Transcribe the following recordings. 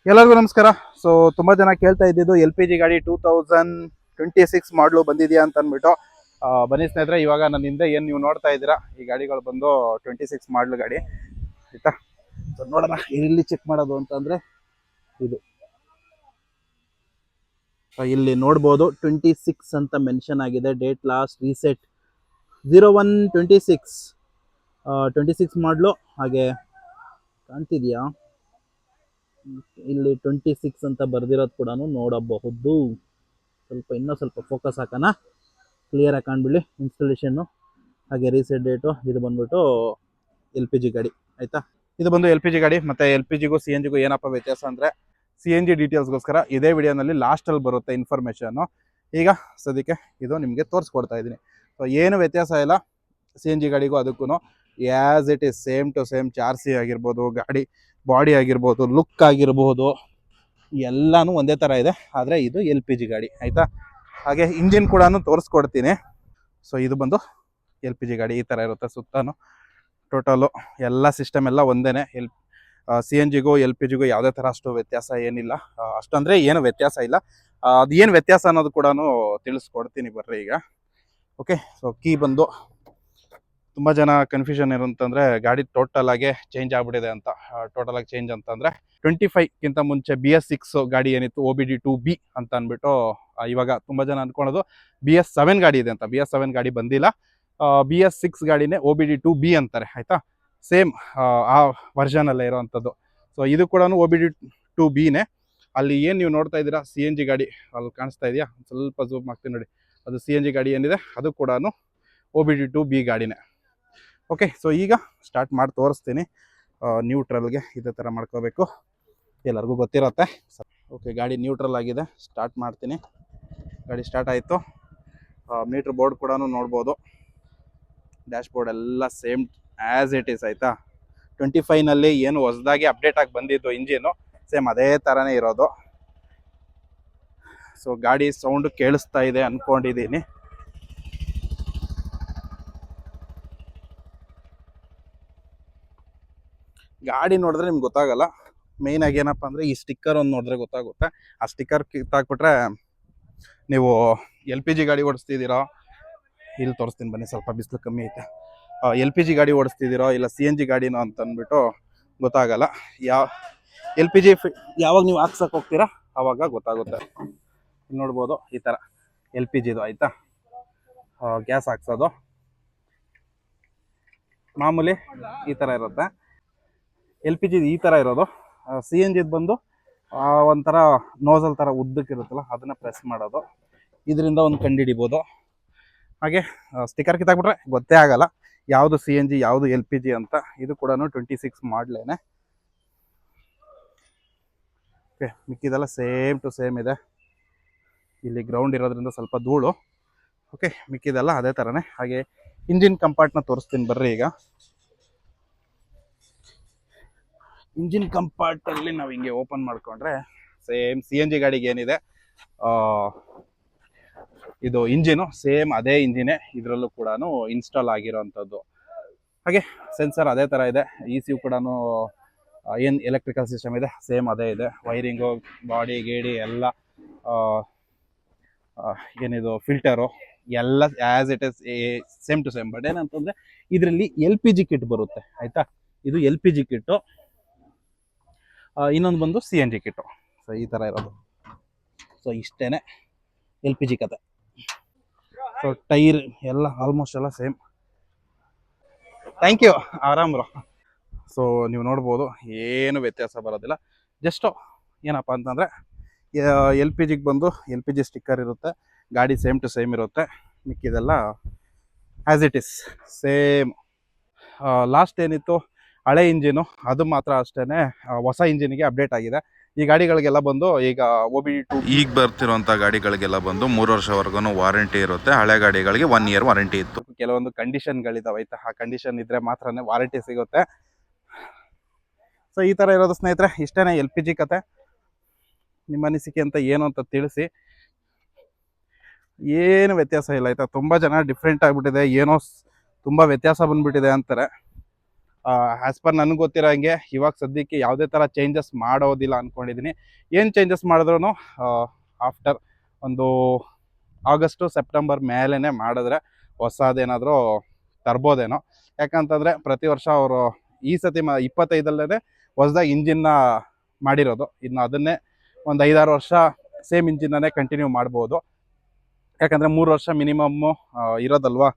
ಎಲ್ಲರಿಗೂ ನಮಸ್ಕಾರ. ಸೊ ತುಂಬಾ ಜನ ಕೇಳ್ತಾ ಇದ್ದಿದ್ದು LPG ಗಾಡಿ 2026 ಮಾಡಲು ಬಂದಿದೆಯಾ ಅಂತ ಅಂದ್ಬಿಟ್ಟು. ಬನ್ನಿ ಸ್ನೇಹಿತರೆ, ಇವಾಗ ನನ್ನ ಹಿಂದೆ ಏನು ನೀವು ನೋಡ್ತಾ ಇದ್ದೀರಾ ಈ ಗಾಡಿಗಳು ಬಂದು 26 ಮಾಡಲು ಗಾಡಿ ಆಯ್ತಾ. ಸೊ ನೋಡೋಣ ಇಲ್ಲಿ ಚೆಕ್ ಮಾಡೋದು ಅಂತಂದ್ರೆ ಇದು ಇಲ್ಲಿ ನೋಡ್ಬೋದು 26 ಅಂತ ಮೆನ್ಷನ್ ಆಗಿದೆ. ಡೇಟ್ ಲಾಸ್ಟ್ ರೀಸೆಟ್ 01/26 26 ಮಾಡಲು ಹಾಗೆ ಕಾಣ್ತಿದ್ಯಾ. ಇಲ್ಲಿ 26 ಅಂತ ಬರ್ದಿರೋದು ಕೂಡ ನೋಡಬಹುದು. ಇನ್ನೂ ಸ್ವಲ್ಪ ಫೋಕಸ್ ಹಾಕೋಣ, ಕ್ಲಿಯರ್ ಆಗಿ ಕಾಣ್ಬಿಡ್ಲಿ ಇನ್ಸ್ಟಾಲೇಷನ್ನು. ಹಾಗೆ ರೀಸೆಟ್ ಡೇಟು ಇದು ಬಂದ್ಬಿಟ್ಟು LPG ಗಾಡಿ ಆಯ್ತಾ. ಇದು ಬಂದು LPG ಗಾಡಿ. ಮತ್ತೆ LPGಗೂ CNGಗೂ ಏನಪ್ಪ ವ್ಯತ್ಯಾಸ ಅಂದರೆ CNG ಡೀಟೇಲ್ಸ್ಗೋಸ್ಕರ ಇದೇ ವಿಡಿಯೋನಲ್ಲಿ ಲಾಸ್ಟಲ್ಲಿ ಬರುತ್ತೆ ಇನ್ಫಾರ್ಮೇಷನ್ನು. ಈಗ ಸದ್ಯಕ್ಕೆ ಇದು ನಿಮಗೆ ತೋರಿಸ್ಕೊಡ್ತಾ ಇದ್ದೀನಿ. ಸೊ ಏನು ವ್ಯತ್ಯಾಸ ಇಲ್ಲ CNG ಗಾಡಿಗೂ ಅದಕ್ಕೂ. As it is same to same. ಚಾರ್ಸಿ ಆಗಿರ್ಬೋದು, ಗಾಡಿ ಬಾಡಿ ಆಗಿರ್ಬೋದು, ಲುಕ್ ಆಗಿರ್ಬೋದು, ಎಲ್ಲನೂ ಒಂದೇ ಥರ ಇದೆ. ಆದರೆ ಇದು LPG ಗಾಡಿ ಆಯಿತಾ. ಹಾಗೆ ಇಂಜಿನ್ ಕೂಡ ತೋರಿಸ್ಕೊಡ್ತೀನಿ. ಸೊ ಇದು ಬಂದು LPG ಗಾಡಿ ಈ ಥರ ಇರುತ್ತೆ. ಸುತ್ತಾನು ಟೋಟಲು ಎಲ್ಲ ಸಿಸ್ಟಮ್ ಎಲ್ಲ ಒಂದೇ. CNGಗೂ LPGಗೂ ಯಾವುದೇ ಥರ ಅಷ್ಟು ವ್ಯತ್ಯಾಸ ಏನಿಲ್ಲ. ಅಷ್ಟಂದರೆ ಏನು ವ್ಯತ್ಯಾಸ ಇಲ್ಲ. ಅದು ಏನು ವ್ಯತ್ಯಾಸ ಅನ್ನೋದು ಕೂಡ ತಿಳಿಸ್ಕೊಡ್ತೀನಿ ಬರ್ರಿ ಈಗ. ಓಕೆ. ಸೊ ಕೀ ಬಂದು ತುಂಬ ಜನ ಕನ್ಫ್ಯೂಷನ್ ಇರುತ್ತಂದರೆ ಗಾಡಿ ಟೋಟಲ್ ಆಗಿ ಚೇಂಜ್ ಆಗಿಬಿಟ್ಟಿದೆ ಅಂತ. ಟೋಟಲ್ ಆಗಿ ಚೇಂಜ್ ಅಂತಂದರೆ 25ಗಿಂತ ಮುಂಚೆ BS6 ಗಾಡಿ ಏನಿತ್ತು OBD2B ಅಂತ ಅಂದ್ಬಿಟ್ಟು, ಇವಾಗ ತುಂಬ ಜನ ಅಂದ್ಕೊಳ್ಳೋದು BS7 ಗಾಡಿ ಇದೆ ಅಂತ. BS7 ಗಾಡಿ ಬಂದಿಲ್ಲ. BS6 ಗಾಡಿನೇ OBD2B ಅಂತಾರೆ ಆಯಿತಾ. ಸೇಮ್ ಆ ವರ್ಷನಲ್ಲೇ ಇರೋವಂಥದ್ದು. ಸೊ ಇದು ಕೂಡ OBD2Bನೇ. ಅಲ್ಲಿ ಏನು ನೀವು ನೋಡ್ತಾ ಇದ್ದೀರಾ CNG ಗಾಡಿ ಅಲ್ಲಿ ಕಾಣಿಸ್ತಾ ಇದೆಯಾ, ಸ್ವಲ್ಪ ಝೂಮ್ ಮಾಡ್ತೀನಿ ನೋಡಿ. ಅದು CNG ಗಾಡಿ ಏನಿದೆ ಅದು ಕೂಡ OBD2B ಗಾಡಿನೇ. ಓಕೆ. ಸೊ ಈಗ ಸ್ಟಾರ್ಟ್ ಮಾಡಿ ತೋರಿಸ್ತೀನಿ. ನ್ಯೂಟ್ರಲ್ಗೆ ಇದೇ ಥರ ಮಾಡ್ಕೋಬೇಕು, ಎಲ್ಲರಿಗೂ ಗೊತ್ತಿರುತ್ತೆ. ಓಕೆ, ಗಾಡಿ ನ್ಯೂಟ್ರಲ್ ಆಗಿದೆ. ಸ್ಟಾರ್ಟ್ ಮಾಡ್ತೀನಿ. ಗಾಡಿ ಸ್ಟಾರ್ಟ್ ಆಯಿತು. ಮೀಟ್ರ್ ಬೋರ್ಡ್ ಕೂಡ ನೋಡ್ಬೋದು. ಡ್ಯಾಶ್ ಬೋರ್ಡ್ ಎಲ್ಲ ಸೇಮ್ ಆ್ಯಸ್ ಇಟ್ ಈಸ್ ಆಯಿತಾ. 25ನಲ್ಲಿ ಏನು ಹೊಸದಾಗಿ ಅಪ್ಡೇಟ್ ಆಗಿ ಬಂದಿದ್ದು ಇಂಜಿನು ಸೇಮ್ ಅದೇ ಥರನೇ ಇರೋದು. ಸೊ ಗಾಡಿ ಸೌಂಡ್ ಕೇಳಿಸ್ತಾ ಇದೆ ಅಂದ್ಕೊಂಡಿದ್ದೀನಿ. ಗಾಡಿ ನೋಡಿದ್ರೆ ನಿಮ್ಗೆ ಗೊತ್ತಾಗಲ್ಲ. ಮೇಯ್ನ್ ಆಗಿ ಏನಪ್ಪ ಅಂದರೆ ಈ ಸ್ಟಿಕ್ಕರ್ ಒಂದು ನೋಡಿದ್ರೆ ಗೊತ್ತಾಗುತ್ತೆ. ಆ ಸ್ಟಿಕ್ಕರ್ ಕಿತ್ತಾಕ್ಬಿಟ್ರೆ ನೀವು LPG ಗಾಡಿ ಓಡಿಸ್ತಿದ್ದೀರಾ, ಇಲ್ಲಿ ತೋರಿಸ್ತೀನಿ ಬನ್ನಿ, ಸ್ವಲ್ಪ ಬಿಸಿಲು ಕಮ್ಮಿ ಐತೆ. LPG ಗಾಡಿ ಓಡಿಸ್ತಿದ್ದೀರೋ ಇಲ್ಲ CNG ಗಾಡಿನೋ ಅಂತ ಅಂದ್ಬಿಟ್ಟು ಗೊತ್ತಾಗಲ್ಲ. LPG ಯಾವಾಗ ನೀವು ಹಾಕ್ಸಕ್ಕೆ ಹೋಗ್ತೀರಾ ಆವಾಗ ಗೊತ್ತಾಗುತ್ತೆ. ನೋಡ್ಬೋದು ಈ ಥರ LPGದು ಆಯಿತಾ. ಗ್ಯಾಸ್ ಹಾಕ್ಸೋದು ಮಾಮೂಲಿ ಈ ಥರ ಇರುತ್ತೆ. LPG ಈ ಥರ ಇರೋದು. CNGದು ಬಂದು ಒಂಥರ ನೋಸಲ್ ಥರ ಉದ್ದಕ್ಕಿರುತ್ತಲ್ಲ, ಅದನ್ನು ಪ್ರೆಸ್ ಮಾಡೋದು. ಇದರಿಂದ ಒಂದು ಕಂಡುಹಿಡಿಬೋದು. ಹಾಗೆ ಸ್ಟಿಕ್ಕರ್ ಕಿತ್ತಾಕ್ಬಿಟ್ರೆ ಗೊತ್ತೇ ಆಗಲ್ಲ ಯಾವುದು CNG ಯಾವುದು LPG ಅಂತ. ಇದು ಕೂಡ 26 ಮಾಡಲೇನೆ. ಓಕೆ, ಮಿಕ್ಕಿದೆಲ್ಲ ಸೇಮ್ ಟು ಸೇಮ್ ಇದೆ. ಇಲ್ಲಿ ಗ್ರೌಂಡ್ ಇರೋದ್ರಿಂದ ಸ್ವಲ್ಪ ಧೂಳು. ಓಕೆ, ಮಿಕ್ಕಿದೆಲ್ಲ ಅದೇ ಥರನೇ. ಹಾಗೆ ಇಂಜಿನ್ ಕಂಪಾರ್ಟ್ನ ತೋರಿಸ್ತೀನಿ ಬರ್ರಿ ಈಗ. ಇಂಜಿನ್ ಕಂಪಾರ್ಟಲ್ಲಿ ನಾವು ಹಿಂಗೆ ಓಪನ್ ಮಾಡ್ಕೊಂಡ್ರೆ ಸೇಮ್ CNG ಗಾಡಿಗೆ ಏನಿದೆ ಇದು ಇಂಜಿನು ಸೇಮ್ ಅದೇ ಇಂಜಿನೇ ಇದರಲ್ಲೂ ಕೂಡ ಇನ್ಸ್ಟಾಲ್ ಆಗಿರೋವಂಥದ್ದು. ಹಾಗೆ ಸೆನ್ಸರ್ ಅದೇ ಥರ ಇದೆ. ECU ಕೂಡ ಏನು ಎಲೆಕ್ಟ್ರಿಕಲ್ ಸಿಸ್ಟಮ್ ಇದೆ ಸೇಮ್ ಅದೇ ಇದೆ. ವೈರಿಂಗು, ಬಾಡಿ ಗೇಡಿ ಎಲ್ಲ, ಏನಿದು ಫಿಲ್ಟರು ಎಲ್ಲ as it is same to same. But ಏನಂತಂದರೆ ಇದರಲ್ಲಿ LPG ಕಿಟ್ ಬರುತ್ತೆ ಆಯಿತಾ. ಇದು LPG ಕಿಟ್ಟು. ಇನ್ನೊಂದು ಬಂದು CNG ಕಿಟ್ಟು. ಸೊ ಈ ಥರ ಇರೋದು. ಸೊ ಇಷ್ಟೇ LPG ಕತೆ. ಸೊ ಟೈರ್ ಎಲ್ಲ ಆಲ್ಮೋಸ್ಟ್ ಎಲ್ಲ ಸೇಮ್. Thank you. ಆರಾಮ್ ಬ್ರೋ. ಸೊ ನೀವು ನೋಡ್ಬೋದು ಏನು ವ್ಯತ್ಯಾಸ ಬರೋದಿಲ್ಲ. ಜಸ್ಟು ಏನಪ್ಪ ಅಂತಂದರೆ LPGಗೆ ಬಂದು LPG ಸ್ಟಿಕ್ಕರ್ ಇರುತ್ತೆ. ಗಾಡಿ ಸೇಮ್ ಟು ಸೇಮ್ ಇರುತ್ತೆ. ಮಿಕ್ಕಿದೆಲ್ಲ as it is same. Last ಏನಿತ್ತು ಹಳೆ ಇಂಜಿನು ಅದು ಮಾತ್ರ ಅಷ್ಟೇ ಹೊಸ ಇಂಜಿನಿಗೆ ಅಪ್ಡೇಟ್ ಆಗಿದೆ. ಈ ಗಾಡಿಗಳಿಗೆಲ್ಲ ಬಂದು ಈಗ OBD2 ಈಗ ಬರ್ತಿರೋಂಥ ಗಾಡಿಗಳಿಗೆಲ್ಲ ಬಂದು 3 ವರ್ಷವರೆಗೂ ವಾರಂಟಿ ಇರುತ್ತೆ. ಹಳೆ ಗಾಡಿಗಳಿಗೆ 1 ಇಯರ್ ವಾರಂಟಿ ಇತ್ತು. ಕೆಲವೊಂದು ಕಂಡೀಷನ್ಗಳಿದಾವೆ ಆಯ್ತಾ. ಆ ಕಂಡೀಷನ್ ಇದ್ರೆ ಮಾತ್ರನೇ ವಾರಂಟಿ ಸಿಗುತ್ತೆ. ಸೊ ಈ ಥರ ಇರೋದು ಸ್ನೇಹಿತರೆ. ಇಷ್ಟೇ LPG ಕತೆ. ನಿಮ್ಮ ಅನಿಸಿಕೆ ಅಂತ ಏನು ಅಂತ ತಿಳಿಸಿ. ಏನು ವ್ಯತ್ಯಾಸ ಇಲ್ಲ ಆಯಿತಾ. ತುಂಬ ಜನ ಡಿಫ್ರೆಂಟ್ ಆಗಿಬಿಟ್ಟಿದೆ, ಏನೋ ತುಂಬ ವ್ಯತ್ಯಾಸ ಬಂದುಬಿಟ್ಟಿದೆ ಅಂತಾರೆ. ಆ್ಯಸ್ ಪರ್ ನನಗೆ ಗೊತ್ತಿರೋ ಹಂಗೆ ಇವಾಗ ಸದ್ಯಕ್ಕೆ ಯಾವುದೇ ಥರ ಚೇಂಜಸ್ ಮಾಡೋದಿಲ್ಲ ಅಂದ್ಕೊಂಡಿದ್ದೀನಿ. ಏನು ಚೇಂಜಸ್ ಮಾಡಿದ್ರೂ ಆಫ್ಟರ್ ಒಂದು ಆಗಸ್ಟು ಸೆಪ್ಟೆಂಬರ್ ಮೇಲೇ ಮಾಡಿದ್ರೆ ಹೊಸದೇನಾದರೂ ತರ್ಬೋದೇನೋ. ಯಾಕಂತಂದರೆ ಪ್ರತಿ ವರ್ಷ ಅವರು ಈ ಸತಿ 25 ಹೊಸದಾಗಿ ಇಂಜಿನ್ನ ಮಾಡಿರೋದು. ಇನ್ನು ಅದನ್ನೇ ಒಂದು 5-6 ವರ್ಷ ಸೇಮ್ ಇಂಜಿನನ್ನೇ ಕಂಟಿನ್ಯೂ ಮಾಡ್ಬೋದು. ಯಾಕಂದರೆ 3 ವರ್ಷ ಮಿನಿಮಮ್ಮು ಇರೋದಲ್ವಾ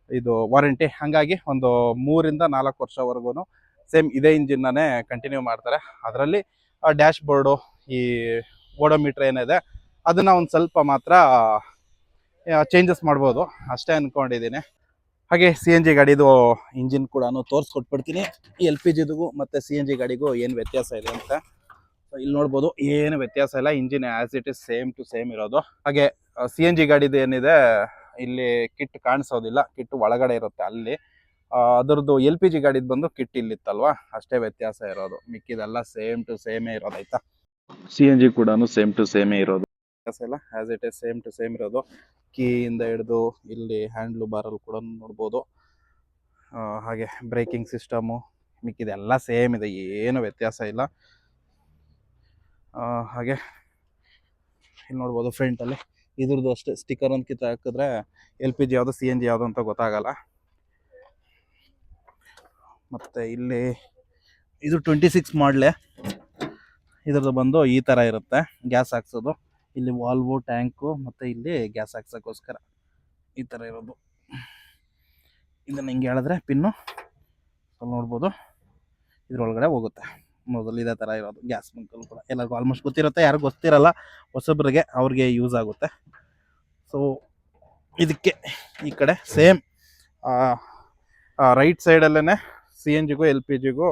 ಇದು ವಾರಂಟಿ. ಹಾಗಾಗಿ ಒಂದು 3-4 ವರ್ಷವರೆಗೂ ಸೇಮ್ ಇದೇ ಇಂಜಿನ್ನನ್ನೇ ಕಂಟಿನ್ಯೂ ಮಾಡ್ತಾರೆ. ಅದರಲ್ಲಿ ಡ್ಯಾಶ್ ಬೋರ್ಡು, ಈ ಓಡೋಮೀಟ್ರ್ ಏನಿದೆ ಅದನ್ನು ಒಂದು ಸ್ವಲ್ಪ ಮಾತ್ರ ಚೇಂಜಸ್ ಮಾಡ್ಬೋದು ಅಷ್ಟೇ ಅಂದ್ಕೊಂಡಿದ್ದೀನಿ. ಹಾಗೆ CNG ಗಾಡಿದು ಇಂಜಿನ್ ಕೂಡ ತೋರಿಸ್ಕೊಟ್ಬಿಡ್ತೀನಿ. ಈ LPGಗೂ ಮತ್ತು CNG ಗಾಡಿಗೂ ಏನು ವ್ಯತ್ಯಾಸ ಇದೆ ಅಂತ. ಇಲ್ಲಿ ನೋಡ್ಬೋದು, ಏನು ವ್ಯತ್ಯಾಸ ಇಲ್ಲ, engine as it is same to same ಇರೋದು. ಹಾಗೆ CNG ಗಾಡಿದು ಏನಿದೆ ಇಲ್ಲಿ ಕಿಟ್ ಕಾಣಿಸೋದಿಲ್ಲ, ಕಿಟ್ ಒಳಗಡೆ ಇರುತ್ತೆ ಅಲ್ಲಿ. ಅದರದ್ದು LPG ಗಾಡಿದು ಬಂದು ಕಿಟ್ ಇಲ್ಲಿತ್ತಲ್ವ, ಅಷ್ಟೇ ವ್ಯತ್ಯಾಸ ಇರೋದು. ಮಿಕ್ಕಿದೆಲ್ಲ ಸೇಮ್ ಟು ಸೇಮೇ ಇರೋದು ಆಯ್ತಾ. CNG ಕೂಡ ಸೇಮ್ ಟು ಸೇಮೇ ಇರೋದು, ವ್ಯತ್ಯಾಸ ಇಲ್ಲ, as it is same to same ಇರೋದು. ಕೀಯಿಂದ ಹಿಡಿದು ಇಲ್ಲಿ ಹ್ಯಾಂಡ್ಲು ಬಾರಲ್ಲಿ ಕೂಡ ನೋಡ್ಬೋದು. ಹಾಗೆ ಬ್ರೇಕಿಂಗ್ ಸಿಸ್ಟಮು ಮಿಕ್ಕಿದೆಲ್ಲ ಸೇಮ್ ಇದೆ, ಏನು ವ್ಯತ್ಯಾಸ ಇಲ್ಲ. ಹಾಗೆ ಇಲ್ಲಿ ನೋಡ್ಬೋದು ಫ್ರಂಟಲ್ಲಿ ಇದ್ರದ್ದು ಅಷ್ಟೇ ಸ್ಟಿಕ್ಕರ್ ಒಂದು ಕಿತ್ತು ಹಾಕಿದ್ರೆ LPG ಯಾವುದು CNG ಯಾವುದು ಅಂತ ಗೊತ್ತಾಗಲ್ಲ. ಮತ್ತು ಇಲ್ಲಿ ಇದು 26 ಮಾಡಲೇ, ಇದ್ರದ್ದು ಬಂದು ಈ ಥರ ಇರುತ್ತೆ ಗ್ಯಾಸ್ ಹಾಕ್ಸೋದು. ಇಲ್ಲಿ ವಾಲ್ವು, ಟ್ಯಾಂಕು ಮತ್ತು ಇಲ್ಲಿ ಗ್ಯಾಸ್ ಹಾಕ್ಸೋಕ್ಕೋಸ್ಕರ ಈ ಥರ ಇರೋದು. ಇದನ್ನು ಹಿಂಗೆ ಹೇಳಿದ್ರೆ ಪಿನ್ನು ನೋಡ್ಬೋದು ಇದ್ರೊಳಗಡೆ ಹೋಗುತ್ತೆ. ಮೊದಲು ಇದೇ ಥರ ಇರೋದು ಗ್ಯಾಸ್ ಬಂಕಲ್ಲಿ ಕೂಡ ಎಲ್ಲರಿಗೂ ಆಲ್ಮೋಸ್ಟ್ ಗೊತ್ತಿರುತ್ತೆ. ಯಾರು ಗೊತ್ತಿರಲ್ಲ ಹೊಸಬ್ರಿಗೆ ಅವ್ರಿಗೆ ಯೂಸ್ ಆಗುತ್ತೆ. ಸೊ ಇದಕ್ಕೆ ಈ ಕಡೆ ಸೇಮ್ ರೈಟ್ ಸೈಡಲ್ಲೇ CNGಗೂ LPGಗೂ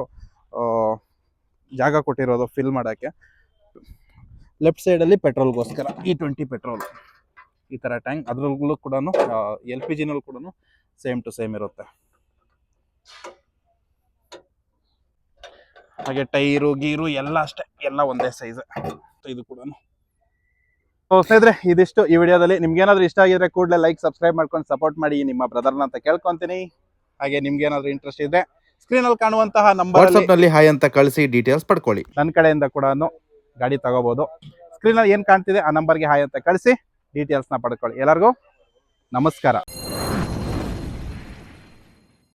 ಜಾಗ ಕೊಟ್ಟಿರೋದು ಫಿಲ್ ಮಾಡೋಕ್ಕೆ. ಲೆಫ್ಟ್ ಸೈಡಲ್ಲಿ ಪೆಟ್ರೋಲ್ಗೋಸ್ಕರ E20 ಪೆಟ್ರೋಲ್ ಈ ಥರ ಟ್ಯಾಂಕ್. ಅದ್ರಲ್ಲೂ ಕೂಡ LPGನಲ್ಲೂ ಕೂಡ ಸೇಮ್ ಟು ಸೇಮ್ ಇರುತ್ತೆ. ಹಾಗೆ ಟೈರು ಗೀರು ಎಲ್ಲ ಅಷ್ಟೇ, ಎಲ್ಲ ಒಂದೇ ಸೈಜ್ ಇದು ಕೂಡ. ಸ್ನೇಹಿತರೆ, ಇದಿಷ್ಟು ಈ ವಿಡಿಯೋದಲ್ಲಿ. ನಿಮ್ಗೇನಾದ್ರೂ ಇಷ್ಟ ಆಗಿದ್ರೆ ಕೂಡಲೇ ಲೈಕ್, ಸಬ್ಸ್ಕ್ರೈಬ್ ಮಾಡ್ಕೊಂಡು ಸಪೋರ್ಟ್ ಮಾಡಿ ನಿಮ್ಮ ಬ್ರದರ್ನ ಅಂತ ಕೇಳ್ಕೊತೀನಿ. ಹಾಗೆ ನಿಮ್ಗೇನಾದ್ರೂ ಇಂಟ್ರೆಸ್ಟ್ ಇದ್ರೆ ಸ್ಕ್ರೀನಲ್ಲಿ ಕಾಣುವಂತಹ ನಂಬರ್ನಲ್ಲಿ ಹಾಯ್ ಅಂತ ಕಳಿಸಿ ಡೀಟೇಲ್ಸ್ ಪಡ್ಕೊಳ್ಳಿ. ನನ್ನ ಕಡೆಯಿಂದ ಕೂಡ ಗಾಡಿ ತಗೋಬಹುದು. ಸ್ಕ್ರೀನಲ್ಲಿ ಏನು ಕಾಣ್ತಿದೆ ಆ ನಂಬರ್ಗೆ ಹಾಯ್ ಅಂತ ಕಳಿಸಿ ಡೀಟೇಲ್ಸ್ನ ಪಡ್ಕೊಳ್ಳಿ. ಎಲ್ಲರಿಗೂ ನಮಸ್ಕಾರ.